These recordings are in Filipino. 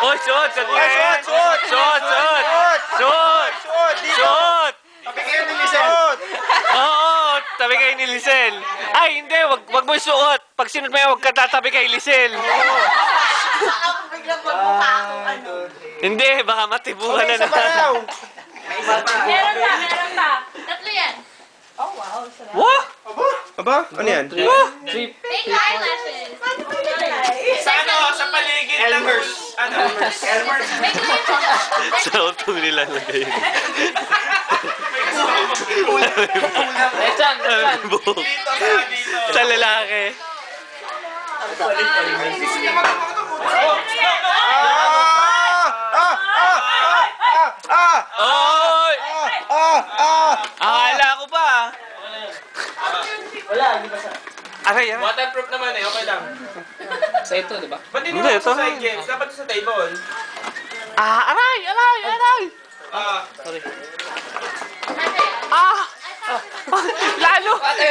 Oh, shoot! Shoot! Shoot! Shoot! Shoot! Shoot! Tabi kayo ni Lisel. Oo! Tabi kayo ni Lisel. Ay, hindi! Wag mo suot! Pag sinunod mo yan, wag ka tatabi kay Lisel. Ako biglang magmukha akong ano. Hindi, baka matibuhan na na. Meron pa. Tatlo yan. Oh, wow. Sarap. What? Aba? Ano yan? Three. Fake eyelashes. Sa ano? Sa paligid ng Elmer's. Elmer's. Fake eyelashes. Sa auto nilalagay. Dito. Sa lalaki. Oy! Akala ko pa. Wala, hindi ba sa... Aray, aray. Waterproof naman eh, okay lang. Sa ito, di ba? Ba't hindi Hindi, naman ito. sa side games? Dapat sa table. Aray! Sorry.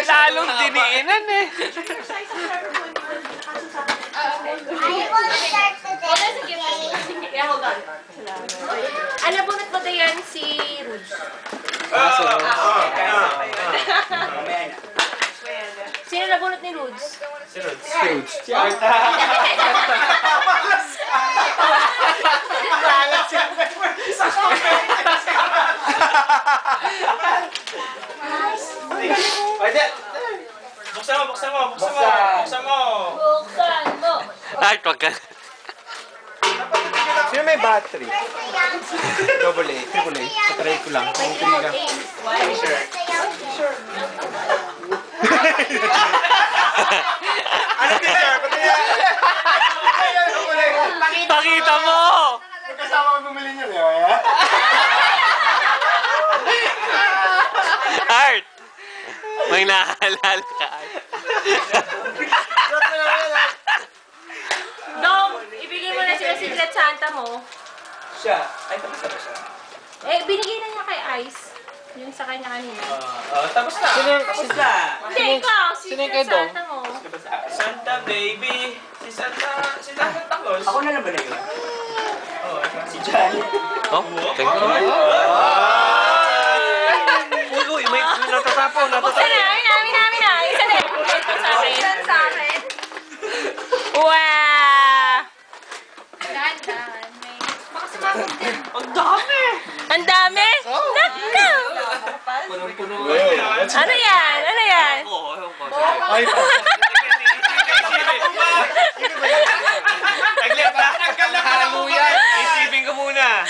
Lalong diniinan eh. Ano bunot mo yan si Rouge? Sino nabunot ni Rouge? Si Rods. Si Arta. Pwede. Buksan mo. Buksan mo. Ay, wag ka. Sino may battery? Double A, triple A. Patry ko lang. May triple A. Ano teacher? Pakita mo! Kasama ko bumili niyo, Leo. Art! May nakalala ka, Art. Dong, ibigay mo na sila Secret Santa mo. Siya. Ay, tapos na ba siya? Eh, binigay na niya kay Ice. Yung sa kanya kanina. Tapos na. Tapos na. Hindi, ikaw. Secret Santa mo. Santa baby. Si Santa Claus. Ako na lang ba na yun? Oo, si Johnny. Oh, thank you. Uy, may natatapaw. Buksan na. Amin na. Isa na. Isa sa akin. Wow! Dahan-dahan. Baka sumabog din. Ang dami! Ang dami? Naku! Punong-puno. Ano yan? Ay, Taglit na! Halo yan! Isipin ko muna!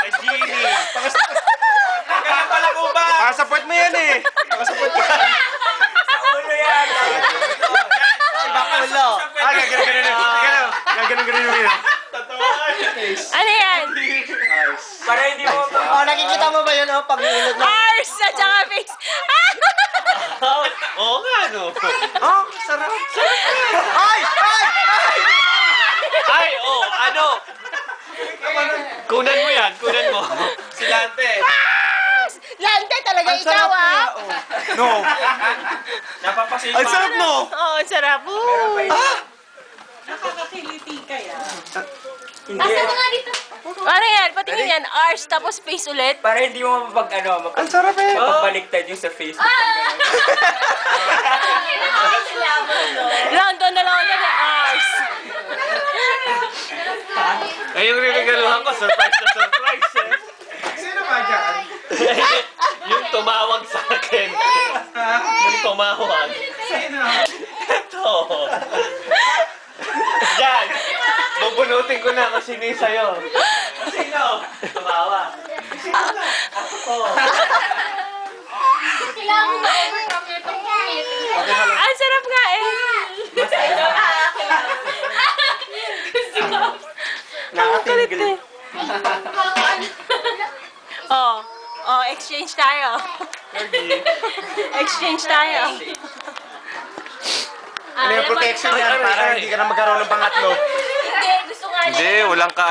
Ay, Genie! Nagkalang pala ko ba? pakasupport mo yan eh. Pakasupport mo. Sa ulo yan. Bakulo! Gaganon yun. Totoo. Ano yan? Para hindi mo... Nakikita mo ba yun pag iinot na? Ars at saka face. Oo nga, no? Sarap. Ay, ano? Kunan mo yan, kunan mo. Silante. Lante talaga ikaw, ah. No. Napapasipa. Ang sarap no. Oo, ang sarap. Nakakakiliti kaya. Basta mo nga dito. Ano yan? Patingin yan. Ars tapos face ulit. Para hindi mo Ang sarap eh. mapagbaliktad yung sa Facebook. London na Ars. Ay, yung rinigaluhan ko, surprise na surprise eh. Sino ba dyan? Yung tumawag sa akin. Yung tumawag. Sino? Ito. Yan. Bubunutin ko na kung sino yung sa'yo. Sino? Tumawag. Ako. Kailangan mo ma-overcome itong ang sarap nga eh. Ang kulit eh. Exchange tayo. Exchange tayo. Ano yung protection yan para hindi ka na magkaroon ng pangatlo? Hindi, gusto nga niya. Hindi, walang ka